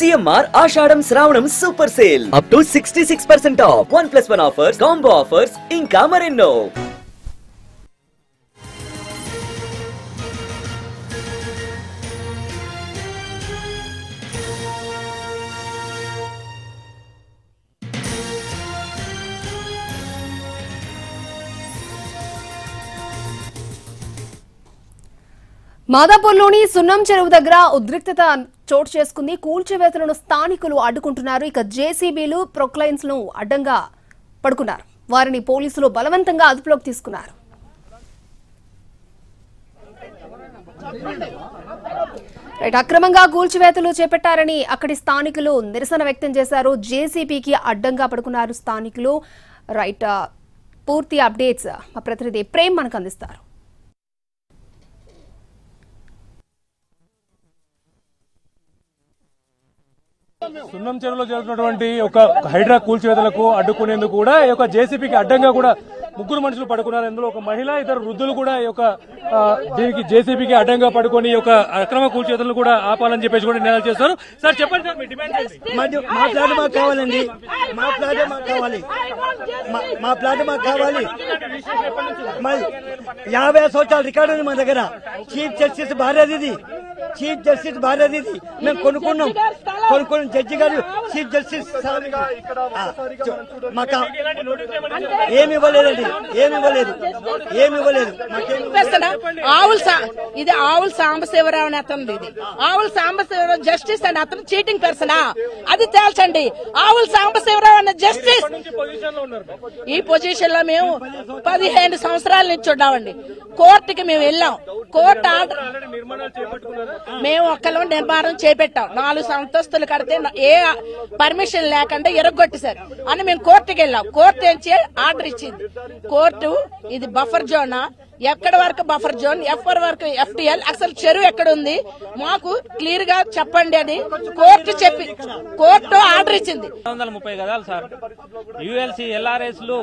CMR Ashadam Shravanam Super Sale up to 66% off. 1+1 offers, combo offers, inka marenno. మాదాపూర్లోని సున్నం చెరువు దగ్గర ఉద్రిక్తత చోటు చేసుకుంది. కూల్చివేతలను స్థానికులు అడ్డుకుంటున్నారు. ఇక జేసీబీలు ప్రొక్లైన్స్ ను అడ్డంగా పడుకున్నారు. వారిని పోలీసులు బలవంతంగా అదుపులోకి తీసుకున్నారు. అక్రమంగా కూల్చివేతలు చేపట్టారని అక్కడి స్థానికులు నిరసన వ్యక్తం చేశారు. జేసీబీకి అడ్డంగా పడుకున్నారు స్థానికులు. పూర్తి అప్డేట్స్ మా ప్రతినిధి ప్రేమ్ మనకు అందిస్తారు. సున్నం చెరువులో జరుగుతున్నటువంటి ఒక హైడ్రా కూల్చివేతలకు అడ్డుకునేందుకు కూడా ఈ యొక్క జేసీబీకి అడ్డంగా కూడా ముగ్గురు మనుషులు పడుకున్నారు. ఇందులో ఒక మహిళ, ఇద్దరు వృద్ధులు కూడా ఈ యొక్క దీనికి జేసీబీకి అడ్డంగా పడుకొని ఈ యొక్క అక్రమ కూల్చివేతలను కూడా ఆపాలని చెప్పేసి కూడా నినాదాలు చేస్తారు. సార్ చెప్పండి సార్, మీ డిమాండ్ ఏంటి? మా ప్లాట్ మాకు కావాలండి. మా ప్లాట్ మాకు కావాలి. మా ప్లాట్ మాకు కావాలి. 50 సంవత్సరాల రికార్డు ఉంది మా దగ్గర. చీఫ్ జస్టిస్ భార్యది. చీఫ్ జస్టిస్ భార్యది. మేము కొనుక్కున్నాం. జడ్జి గారు చీఫ్ జస్టిస్ ఏమి ఇవ్వలేదండి. ఏమి ఇవ్వలేదు. ఇది ఆవుల సాంబశివరావు అని అతను. ఇది ఆవుల సాంబశివరావు జస్టిస్ అని అతను చీటింగ్ పర్సనా? అది తేల్చండి. ఆవుల సాంబశివరావు అన్న జస్టిస్ ఈ పొజిషన్ లో మేము 15 సంవత్సరాల నుంచి ఉన్నామండి. కోర్టుకి మేము వెళ్ళాం. కోర్టు ఆర్డర్ మేము ఒక్కలో నిర్మాణం చేపట్టాం. 4 అంతస్తులు కడితే ఏ పర్మిషన్ లేకుండా ఎరగొట్టేశారు అని మేము కోర్టుకి వెళ్ళాం. కోర్టు నుంచి ఆర్డర్ ఇచ్చింది. కోర్టు ఇది బఫర్ జోనా, ఎక్కడ వరకు బఫర్ జోన్, ఎఫ్ఆర్ వరకు FTL, అసలు చెరువు ఎక్కడ ఉంది మాకు క్లియర్ గా చెప్పండి అని కోర్టు ఆర్డర్ ఇచ్చింది. 130 గదాలు సార్. ULC LRS లు,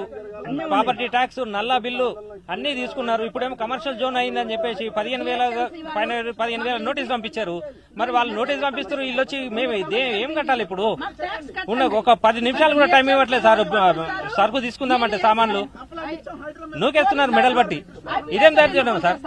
ప్రాపర్టీ ట్యాక్స్, నల్లా బిల్లు అన్ని తీసుకున్నారు. ఇప్పుడేమో కమర్షియల్ జోన్ అయిందని చెప్పేసి 15,000 నోటీస్ పంపించారు. మరి వాళ్ళు నోటీస్ పంపిస్తారు, వీళ్ళు వచ్చి మేము ఏం కట్టాలి? ఇప్పుడు ఒక 10 నిమిషాలు కూడా టైం ఇవ్వట్లేదు సార్. సరుకు తీసుకుందామంటే సామాన్లు నూకేస్తున్నారు మెడల్ బట్టి. ఇదేం తయారు చేయడం సార్?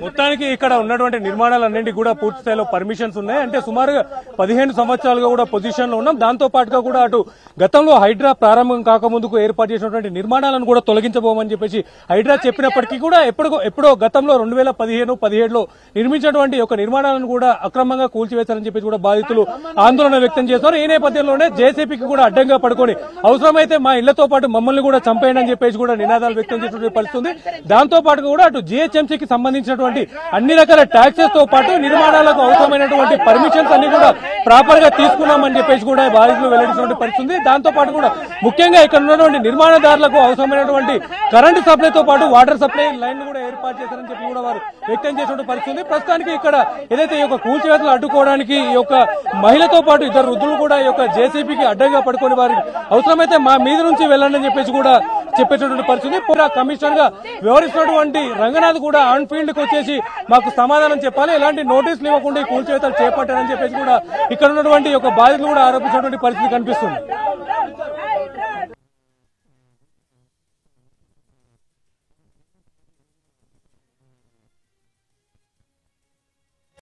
మొత్తానికి ఇక్కడ ఉన్నటువంటి నిర్మాణాలన్నింటి కూడా పూర్తి స్థాయిలో పర్మిషన్స్ ఉన్నాయి. అంటే సుమారుగా 15 సంవత్సరాలుగా కూడా పొజిషన్ లో ఉన్నాం. దాంతో పాటుగా కూడా అటు గతంలో హైడ్రా ప్రారంభం కాకముందుకు ఏర్పాటు చేసినటువంటి నిర్మాణాలను కూడా తొలగించబోమని చెప్పేసి హైడ్రా చెప్పినప్పటికీ కూడా ఎప్పుడో గతంలో 2015-17లో నిర్మించినటువంటి ఒక నిర్మాణాలను కూడా అక్రమంగా కూల్చివేశారని చెప్పేసి కూడా బాధితులు ఆందోళన వ్యక్తం చేస్తున్నారు. ఈ నేపథ్యంలోనే జేసీబీకి కూడా అడ్డంగా పడుకొని అవసరమైతే మా ఇళ్లతో పాటు మమ్మల్ని కూడా చంపేయండి అని చెప్పేసి కూడా నినాదాలు వ్యక్తం చేసినటువంటి పరిస్థితుంది. దాంతో పాటు కూడా అటు జీహెచ్ఎంసీకి సంబంధించినటువంటి అన్ని రకాల ట్యాక్సెస్ తో పాటు నిర్మాణాలకు అవసరమైనటువంటి పర్మిషన్స్ అన్ని కూడా ప్రాపర్ గా తీసుకున్నామని చెప్పేసి కూడా బాధితులు వెల్లడించినటువంటి పరిస్థితుంది. దాంతో పాటు కూడా ముఖ్యంగా ఇక్కడ ఉన్నటువంటి నిర్మాణదారులకు అవసరమైనటువంటి కరెంటు సప్లైతో పాటు వాటర్ సప్లై లైన్ కూడా ఏర్పాటు చేశారని చెప్పి కూడా వారు వ్యక్తం చేసినటువంటి పరిస్థితుంది. ప్రస్తుతానికి ఇక్కడ ఏదైతే ఈ యొక్క కూల్చివేతలు అడ్డుకోవడానికి ఈ యొక్క మహిళతో పాటు ఇద్దరు వృద్ధులు కూడా ఈ యొక్క జేసీబీకి అడ్డంగా పడుకొని వారి అవసరమైతే మా మీద నుంచి వెళ్ళండి అని చెప్పేసి కూడా చెప్పేటటువంటి పరిస్థితి. కమిషనర్ గా వ్యవహరిస్తున్నటువంటి రంగనాథ్ కూడా ఆన్ ఫీల్డ్ కి వచ్చేసి మాకు సమాధానం చెప్పాలి, ఎలాంటి నోటీసులు ఇవ్వకుండా ఈ కూల్చివేతలు చేపట్టారని చెప్పేసి కూడా ఇక్కడ ఉన్నటువంటి ఒక బాధితులు కూడా ఆరోపించినటువంటి పరిస్థితి కనిపిస్తుంది.